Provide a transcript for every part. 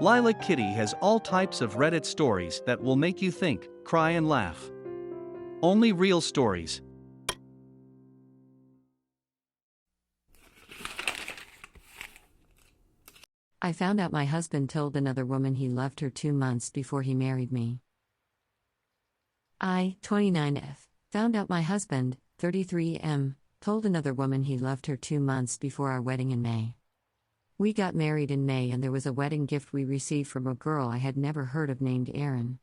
Lilac Kitty has all types of Reddit stories that will make you think, cry and laugh. Only real stories. I found out my husband told another woman he loved her 2 months before he married me. I, 29F, found out my husband, 33M, told another woman he loved her 2 months before our wedding in May. We got married in May and there was a wedding gift we received from a girl I had never heard of named Erin.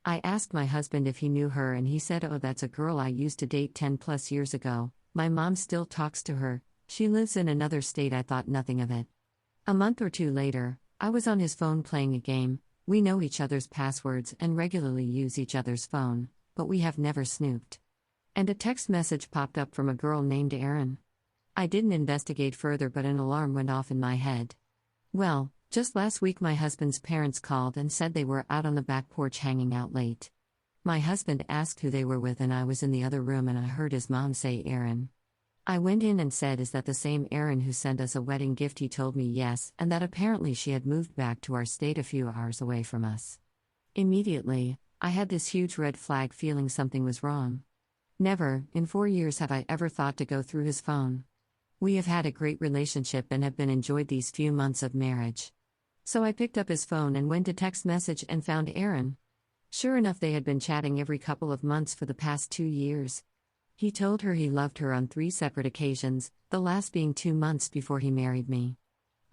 I asked my husband if he knew her and he said, "Oh, that's a girl I used to date 10 plus years ago. My mom still talks to her. She lives in another state." I thought nothing of it. A month or two later, I was on his phone playing a game. We know each other's passwords and regularly use each other's phone, but we have never snooped. And a text message popped up from a girl named Erin. I didn't investigate further, but an alarm went off in my head. Well, just last week my husband's parents called and said they were out on the back porch hanging out late. My husband asked who they were with and I was in the other room and I heard his mom say Erin. I went in and said, "Is that the same Erin who sent us a wedding gift?" He told me yes, and that apparently she had moved back to our state a few hours away from us. Immediately, I had this huge red flag feeling something was wrong. Never, in 4 years, have I ever thought to go through his phone. We have had a great relationship and have been enjoyed these few months of marriage. So I picked up his phone and went to text message and found Erin. Sure enough, they had been chatting every couple of months for the past 2 years. He told her he loved her on 3 separate occasions, the last being 2 months before he married me.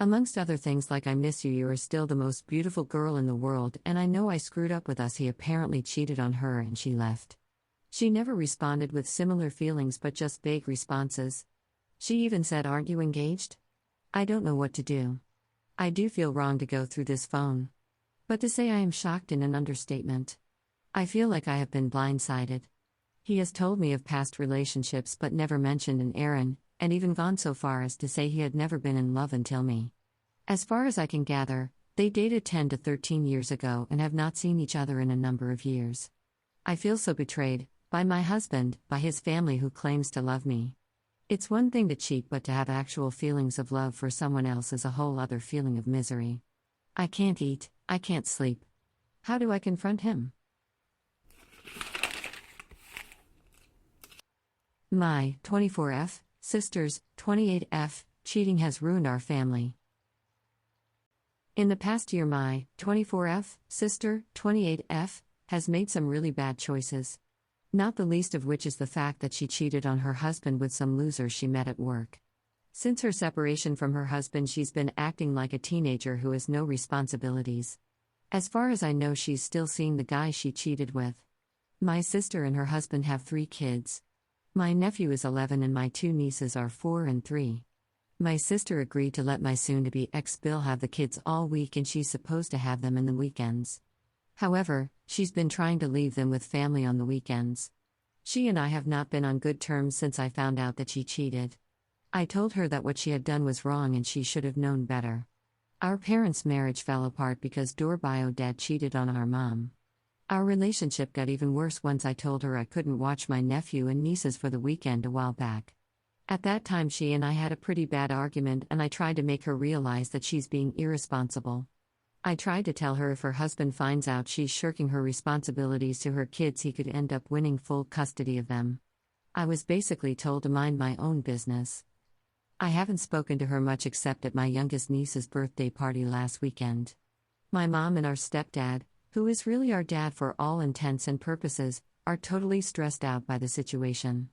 Amongst other things like "I miss you, you are still the most beautiful girl in the world, and I know I screwed up with us." He apparently cheated on her and she left. She never responded with similar feelings but just vague responses. She even said, "Aren't you engaged?" I don't know what to do. I do feel wrong to go through this phone. But to say I am shocked in an understatement. I feel like I have been blindsided. He has told me of past relationships but never mentioned an Erin, and even gone so far as to say he had never been in love until me. As far as I can gather, they dated 10 to 13 years ago and have not seen each other in a number of years. I feel so betrayed, by my husband, by his family who claims to love me. It's one thing to cheat, but to have actual feelings of love for someone else is a whole other feeling of misery. I can't eat, I can't sleep. How do I confront him? My 24F, sisters, 28F, cheating has ruined our family. In the past year, my 24F, sister, 28F, has made some really bad choices. Not the least of which is the fact that she cheated on her husband with some loser she met at work. Since her separation from her husband, she's been acting like a teenager who has no responsibilities. As far as I know, she's still seeing the guy she cheated with. My sister and her husband have 3 kids. My nephew is 11 and my 2 nieces are 4 and 3. My sister agreed to let my soon-to-be ex-Bill have the kids all week and she's supposed to have them in the weekends. However, she's been trying to leave them with family on the weekends. She and I have not been on good terms since I found out that she cheated. I told her that what she had done was wrong and she should have known better. Our parents' marriage fell apart because Dad cheated on our mom. Our relationship got even worse once I told her I couldn't watch my nephew and nieces for the weekend a while back. At that time, she and I had a pretty bad argument and I tried to make her realize that she's being irresponsible. I tried to tell her if her husband finds out she's shirking her responsibilities to her kids, he could end up winning full custody of them. I was basically told to mind my own business. I haven't spoken to her much except at my youngest niece's birthday party last weekend. My mom and our stepdad, who is really our dad for all intents and purposes, are totally stressed out by the situation.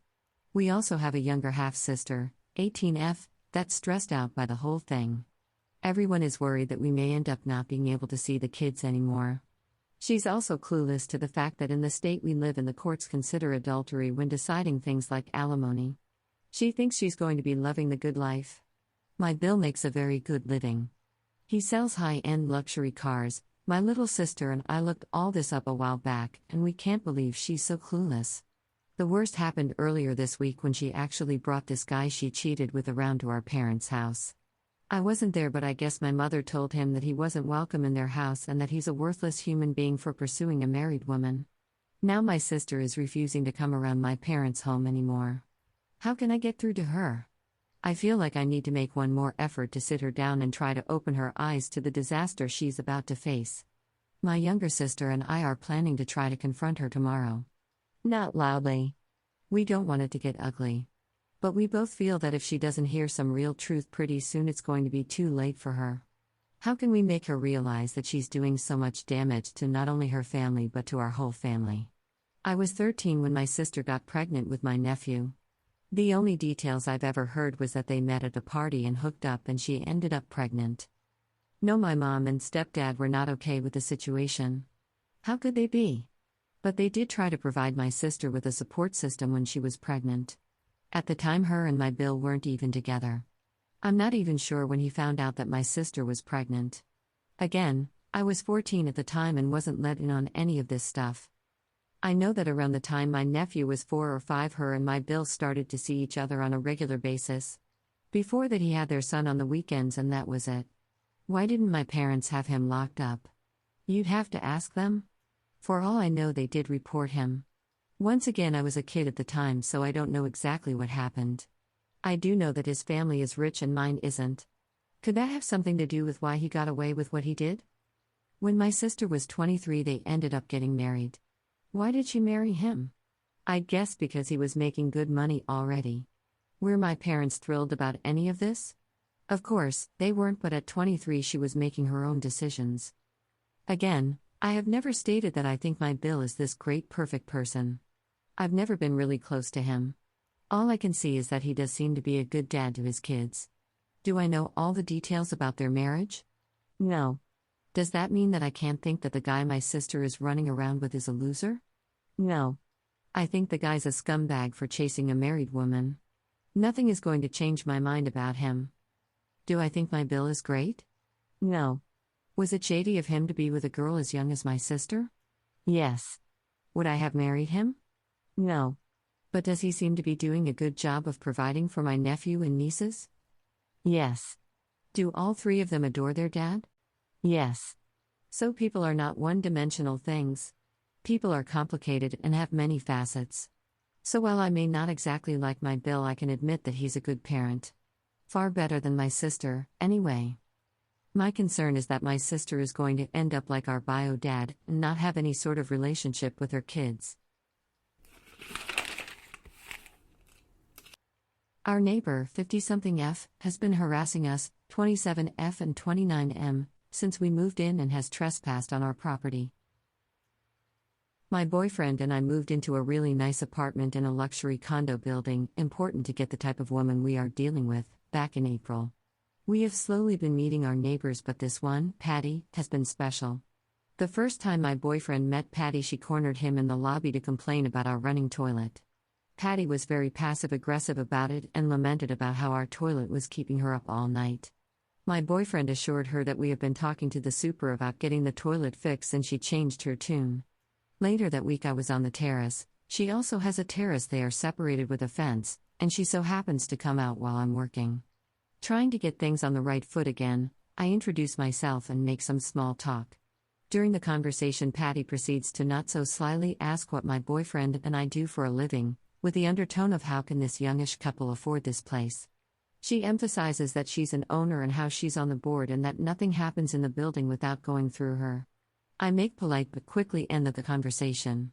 We also have a younger half-sister, 18F, that's stressed out by the whole thing. Everyone is worried that we may end up not being able to see the kids anymore. She's also clueless to the fact that in the state we live in, the courts consider adultery when deciding things like alimony. She thinks she's going to be loving the good life. My Bill makes a very good living. He sells high-end luxury cars. My little sister and I looked all this up a while back, and we can't believe she's so clueless. The worst happened earlier this week when she actually brought this guy she cheated with around to our parents' house. I wasn't there, but I guess my mother told him that he wasn't welcome in their house and that he's a worthless human being for pursuing a married woman. Now my sister is refusing to come around my parents' home anymore. How can I get through to her? I feel like I need to make one more effort to sit her down and try to open her eyes to the disaster she's about to face. My younger sister and I are planning to try to confront her tomorrow. Not loudly. We don't want it to get ugly. But we both feel that if she doesn't hear some real truth pretty soon, it's going to be too late for her. How can we make her realize that she's doing so much damage to not only her family but to our whole family? I was 13 when my sister got pregnant with my nephew. The only details I've ever heard was that they met at a party and hooked up and she ended up pregnant. No, my mom and stepdad were not okay with the situation. How could they be? But they did try to provide my sister with a support system when she was pregnant. At the time, her and my Bill weren't even together. I'm not even sure when he found out that my sister was pregnant. Again, I was 14 at the time and wasn't let in on any of this stuff. I know that around the time my nephew was 4 or 5, her and my Bill started to see each other on a regular basis. Before that, he had their son on the weekends and that was it. Why didn't my parents have him locked up? You'd have to ask them. For all I know, they did report him. Once again, I was a kid at the time, so I don't know exactly what happened. I do know that his family is rich and mine isn't. Could that have something to do with why he got away with what he did? When my sister was 23, they ended up getting married. Why did she marry him? I guess because he was making good money already. Were my parents thrilled about any of this? Of course, they weren't, but at 23 she was making her own decisions. Again, I have never stated that I think my Bill is this great perfect person. I've never been really close to him. All I can see is that he does seem to be a good dad to his kids. Do I know all the details about their marriage? No. Does that mean that I can't think that the guy my sister is running around with is a loser? No. I think the guy's a scumbag for chasing a married woman. Nothing is going to change my mind about him. Do I think my Bill is great? No. Was it shady of him to be with a girl as young as my sister? Yes. Would I have married him? No. But does he seem to be doing a good job of providing for my nephew and nieces? Yes. Do all 3 of them adore their dad? Yes. So people are not one-dimensional things. People are complicated and have many facets. So while I may not exactly like my Bill, I can admit that he's a good parent. Far better than my sister, anyway. My concern is that my sister is going to end up like our bio dad and not have any sort of relationship with her kids. Our neighbor, 50-something F, has been harassing us, 27F and 29M, since we moved in and has trespassed on our property. My boyfriend and I moved into a really nice apartment in a luxury condo building, important to get the type of woman we are dealing with, back in April. We have slowly been meeting our neighbors, but this one, Patty, has been special. The first time my boyfriend met Patty, she cornered him in the lobby to complain about our running toilet. Patty was very passive-aggressive about it and lamented about how our toilet was keeping her up all night. My boyfriend assured her that we have been talking to the super about getting the toilet fixed, and she changed her tune. Later that week I was on the terrace. She also has a terrace there separated with a fence, and she so happens to come out while I'm working. Trying to get things on the right foot again, I introduce myself and make some small talk. During the conversation, Patty proceeds to not so slyly ask what my boyfriend and I do for a living, with the undertone of how can this youngish couple afford this place. She emphasizes that she's an owner and how she's on the board and that nothing happens in the building without going through her. I make polite but quickly end the conversation.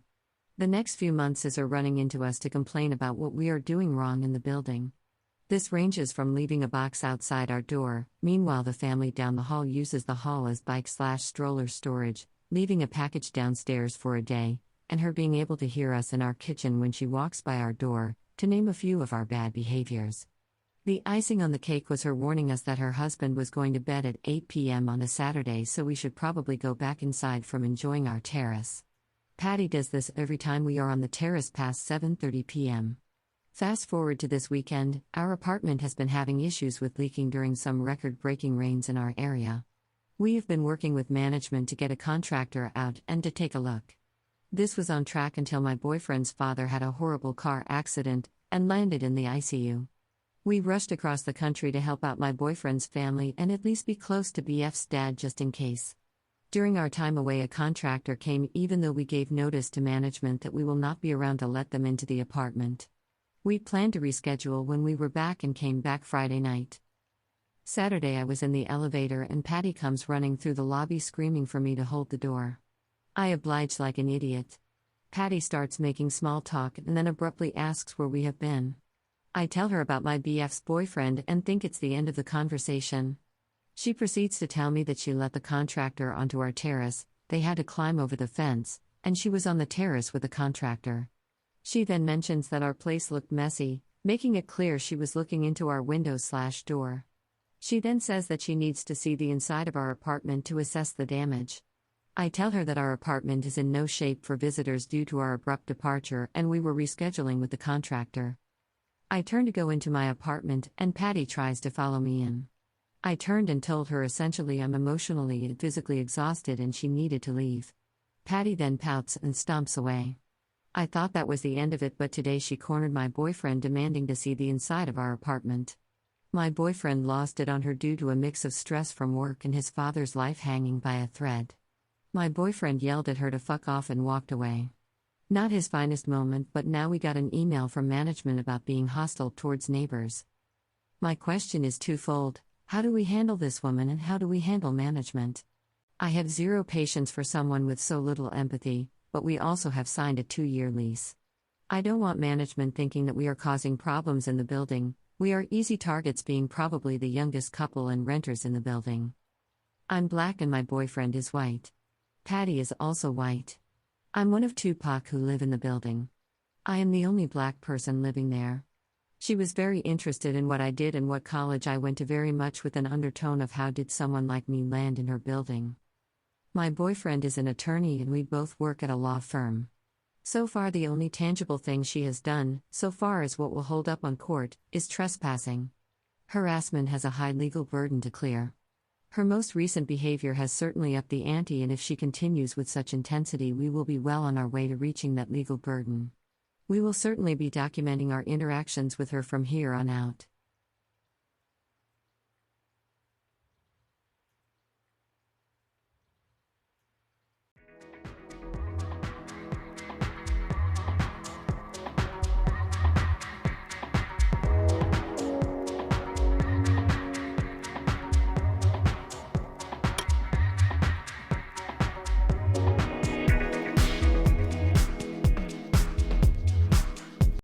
The next few months is her running into us to complain about what we are doing wrong in the building. This ranges from leaving a box outside our door. Meanwhile, the family down the hall uses the hall as bike/stroller storage, leaving a package downstairs for a day, and her being able to hear us in our kitchen when she walks by our door, to name a few of our bad behaviors. The icing on the cake was her warning us that her husband was going to bed at 8 p.m. on a Saturday, so we should probably go back inside from enjoying our terrace. Patty does this every time we are on the terrace past 7:30 p.m. Fast forward to this weekend, our apartment has been having issues with leaking during some record-breaking rains in our area. We have been working with management to get a contractor out and to take a look. This was on track until my boyfriend's father had a horrible car accident and landed in the ICU. We rushed across the country to help out my boyfriend's family and at least be close to BF's dad just in case. During our time away, a contractor came even though we gave notice to management that we will not be around to let them into the apartment. We planned to reschedule when we were back and came back Friday night. Saturday I was in the elevator and Patty comes running through the lobby screaming for me to hold the door. I oblige like an idiot. Patty starts making small talk and then abruptly asks where we have been. I tell her about my BF's boyfriend and think it's the end of the conversation. She proceeds to tell me that she let the contractor onto our terrace, they had to climb over the fence, and she was on the terrace with the contractor. She then mentions that our place looked messy, making it clear she was looking into our window/door. She then says that she needs to see the inside of our apartment to assess the damage. I tell her that our apartment is in no shape for visitors due to our abrupt departure and we were rescheduling with the contractor. I turn to go into my apartment and Patty tries to follow me in. I turned and told her essentially I'm emotionally and physically exhausted and she needed to leave. Patty then pouts and stomps away. I thought that was the end of it, but today she cornered my boyfriend demanding to see the inside of our apartment. My boyfriend lost it on her due to a mix of stress from work and his father's life hanging by a thread. My boyfriend yelled at her to fuck off and walked away. Not his finest moment, but now we got an email from management about being hostile towards neighbors. My question is twofold: how do we handle this woman and how do we handle management? I have zero patience for someone with so little empathy, but we also have signed a 2-year lease. I don't want management thinking that we are causing problems in the building. We are easy targets, being probably the youngest couple and renters in the building. I'm black and my boyfriend is white. Patty is also white. I'm one of 2 POC who live in the building. I am the only black person living there. She was very interested in what I did and what college I went to, very much with an undertone of how did someone like me land in her building. My boyfriend is an attorney and we both work at a law firm. So far the only tangible thing she has done, so far as what will hold up on court, is trespassing. Harassment has a high legal burden to clear. Her most recent behavior has certainly upped the ante, and if she continues with such intensity we will be well on our way to reaching that legal burden. We will certainly be documenting our interactions with her from here on out.